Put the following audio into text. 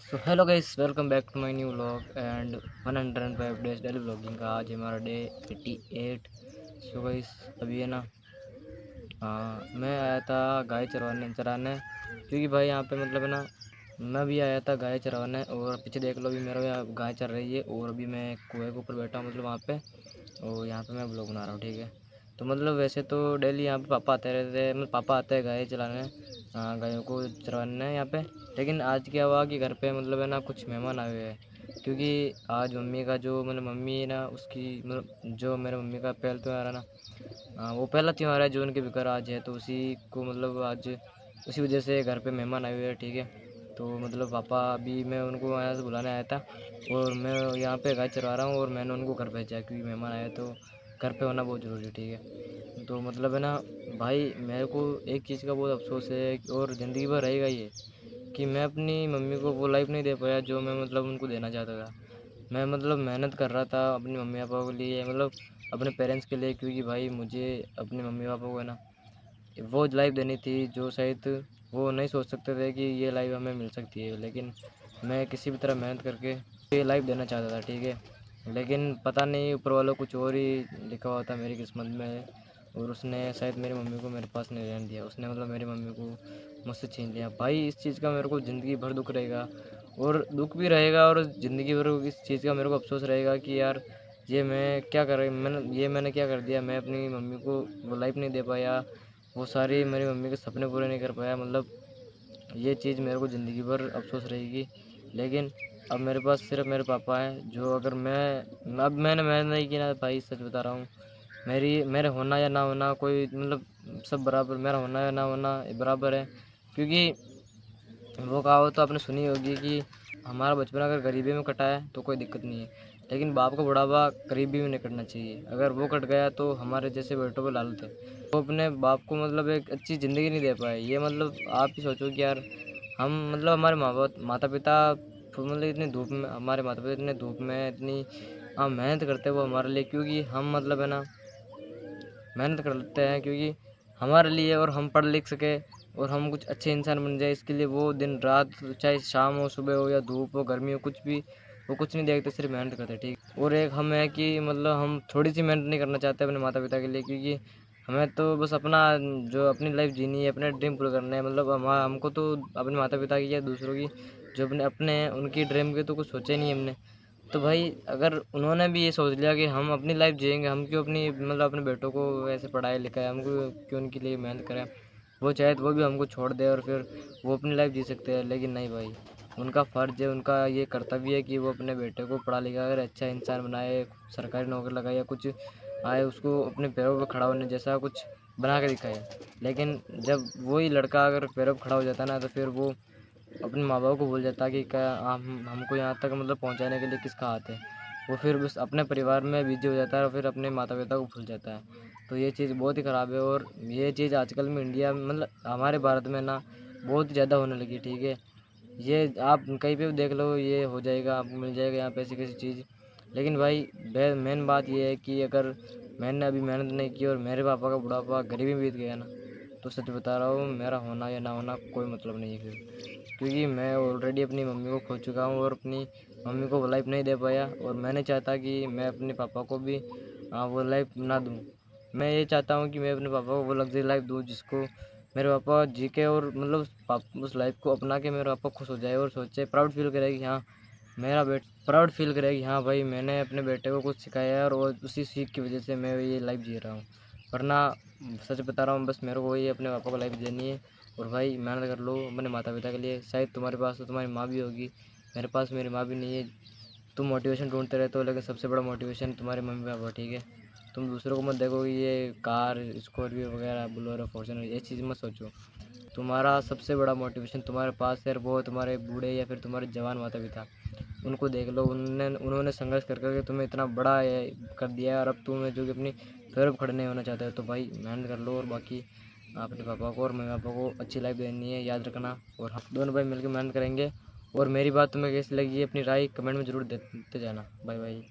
So hello guys, welcome back to my new vlog and 105 days daily vlogging का। आज हमारा day 88। So guys अभी है ना, मैं आया था गाय चराने क्योंकि भाई यहाँ पे मतलब है ना, मैं भी आया था गाय चराने। और पीछे देख लो, अभी मेरा यहाँ गाय चल रही है और अभी मैं कुएं के ऊपर बैठा हूँ, मतलब वहाँ पे। और यहाँ पे मैं व्लॉग बना रहा हूँ, ठीक है। तो मतलब वैसे तो डेली यहाँ पे पापा आते रहते हैं, मतलब पापा आते हैं गाय चलाने, गायों को चरवाने यहाँ पे। लेकिन आज क्या हुआ कि घर पे मतलब है ना, कुछ मेहमान आए हुए हैं। क्योंकि आज मम्मी का जो मतलब मम्मी है ना, उसकी मतलब जो मेरे मम्मी का पहला त्यौहार है ना, वो पहला त्यौहार है जो उनके घर आज है। तो उसी को मतलब आज उसी वजह से घर पे मेहमान आए हुए हैं, ठीक है। तो मतलब पापा अभी मैं उनको यहाँ से बुलाने आया था और मैं यहाँ पे गाय चरवा रहा हूँ और मैंने उनको घर भेजा क्योंकि मेहमान आए तो घर पे होना बहुत ज़रूरी है, ठीक है। तो मतलब है ना भाई, मेरे को एक चीज़ का बहुत अफसोस है और ज़िंदगी भर रहेगा ये, कि मैं अपनी मम्मी को वो लाइफ नहीं दे पाया जो मैं मतलब उनको देना चाहता था। मैं मतलब मेहनत कर रहा था अपने मम्मी पापा के लिए, मतलब अपने पेरेंट्स के लिए, क्योंकि भाई मुझे अपने मम्मी पापा को है ना वो लाइफ देनी थी जो शायद वो नहीं सोच सकते थे कि ये लाइफ हमें मिल सकती है। लेकिन मैं किसी भी तरह मेहनत करके ये लाइफ देना चाहता था, ठीक है। लेकिन पता नहीं ऊपर वालों कुछ और ही लिखा हुआ था मेरी किस्मत में, और उसने शायद मेरी मम्मी को मेरे पास नहीं रहने दिया। उसने मतलब मेरी मम्मी को मुझसे छीन लिया। भाई इस चीज़ का मेरे को ज़िंदगी भर दुख रहेगा, और दुख भी रहेगा और ज़िंदगी भर इस चीज़ का मेरे को अफसोस रहेगा कि यार ये मैं क्या कर मैंने क्या कर दिया। मैं अपनी मम्मी को वो लाइफ नहीं दे पाया, वो सारी मेरी मम्मी के सपने पूरे नहीं कर पाया। मतलब ये चीज़ मेरे को ज़िंदगी भर अफसोस रहेगी। लेकिन अब मेरे पास सिर्फ मेरे पापा हैं, जो अगर मैं अब मैंने मेहनत नहीं की ना भाई, सच बता रहा हूँ, मेरे होना या ना होना कोई मतलब सब बराबर, मेरा होना या ना होना बराबर है। क्योंकि वो कहावत तो आपने सुनी होगी कि हमारा बचपन अगर गरीबी में कटा है तो कोई दिक्कत नहीं है, लेकिन बाप का बुढ़ापा गरीबी में नहीं कटना चाहिए। अगर वो कट गया तो हमारे जैसे बेटों पे लालत है। वो अपने बाप को मतलब एक अच्छी ज़िंदगी नहीं दे पाए। ये मतलब आप ही सोचो कि यार हम मतलब हमारे माता पिता मतलब इतनी धूप में, हमारे माता पिता इतने धूप में इतनी मेहनत करते हैं वो हमारे लिए, क्योंकि हम मतलब है ना मेहनत करते हैं क्योंकि हमारे लिए, और हम पढ़ लिख सके और हम कुछ अच्छे इंसान बन जाए। इसके लिए वो दिन रात, चाहे शाम हो सुबह हो या धूप हो गर्मी हो कुछ भी, वो कुछ नहीं देखते, सिर्फ मेहनत करते हैं, ठीक। और एक हम है कि मतलब हम थोड़ी सी मेहनत नहीं करना चाहते अपने माता पिता के लिए, क्योंकि हमें तो बस अपना जो अपनी लाइफ जीनी है, अपने ड्रीम पूरे करने हैं। मतलब हमको तो अपने माता पिता की या दूसरों की जो अपने अपने हैं उनकी ड्रीम के तो कुछ सोचा ही नहीं हमने। तो भाई अगर उन्होंने भी ये सोच लिया कि हम अपनी लाइफ जिएंगे, हम क्यों अपनी मतलब अपने बेटों को ऐसे पढ़ाई लिखाई, हमको क्यों उनके लिए मेहनत करें। वो चाहे तो वो भी हमको छोड़ दे और फिर वो अपनी लाइफ जी सकते हैं, लेकिन नहीं भाई, उनका फ़र्ज़ है, उनका ये कर्तव्य है कि वो अपने बेटे को पढ़ा लिखा कर अच्छा इंसान बनाए, सरकारी नौकरी लगाए या कुछ आए, उसको अपने पैरों पर खड़ा होने जैसा कुछ बना के दिखाए। लेकिन जब वही लड़का अगर पैरों पर खड़ा हो जाता है ना, तो फिर वो अपने माँ बाप को भूल जाता है कि क्या हम हमको यहाँ तक मतलब पहुँचाने के लिए किसका हाथ है। वो फिर बस अपने परिवार में बिजी हो जाता है और फिर अपने माता पिता को भूल जाता है। तो ये चीज़ बहुत ही ख़राब है, और ये चीज़ आजकल में इंडिया में मतलब हमारे भारत में ना बहुत ज़्यादा होने लगी, ठीक है। ये आप कहीं पे भी देख लो, ये हो जाएगा, आपको मिल जाएगा यहाँ पे ऐसी किसी चीज़। लेकिन भाई मेन बात ये है कि अगर मैंने अभी मेहनत नहीं की और मेरे पापा का बुढ़ापा गरीबी में बीत गया ना, तो सच बता रहा हूँ, मेरा होना या ना होना कोई मतलब नहीं है फिर। क्योंकि मैं ऑलरेडी अपनी मम्मी को खो चुका हूँ और अपनी मम्मी को वो लाइफ नहीं दे पाया, और मैं नहीं चाहता कि मैं अपने पापा को भी वो लाइफ ना दूँ। मैं ये चाहता हूँ कि मैं अपने पापा को वो लग्जरी लाइफ दूँ जिसको मेरे पापा जी के, और मतलब उस लाइफ को अपना के मेरे पापा खुश हो जाए और सोचे, प्राउड फील करे कि हाँ मेरा प्राउड फील करे कि हाँ भाई मैंने अपने बेटे को कुछ सिखाया है और वो उसी सीख की वजह से मैं ये लाइफ जी रहा हूँ। वरना सच बता रहा हूँ, बस मेरे को वही अपने पापा को लाइफ देनी है। और भाई मेहनत कर लो अपने माता पिता के लिए। शायद तुम्हारे पास तो तुम्हारी माँ भी होगी, मेरे पास मेरी माँ भी नहीं है। तुम मोटिवेशन ढूंढते रहते हो, लेकिन सबसे बड़ा मोटिवेशन तुम्हारे मम्मी पापा, ठीक है। तुम दूसरों को मत देखो कि ये कार स्कॉर्पियो वगैरह बोलेरो फॉर्च्यूनर, ये चीज़ मत सोचो। तुम्हारा सबसे बड़ा मोटिवेशन तुम्हारे पास है, वो तुम्हारे बूढ़े या फिर तुम्हारे जवान माता पिता। उनको देख लो, उन्होंने संघर्ष कर करके तुम्हें इतना बड़ा कर दिया है, और अब तुम्हें जो कि अपनी पैरों पर खड़े नहीं होना चाहते हो। तो भाई मेहनत कर लो, और बाकी अपने पापा को और मम्मी पापा को अच्छी लाइफ देनी है, याद रखना। और हम दोनों भाई मिलकर मेहनत करेंगे। और मेरी बात तुम्हें कैसी लगी, अपनी राय कमेंट में ज़रूर देते जाना। Bye bye.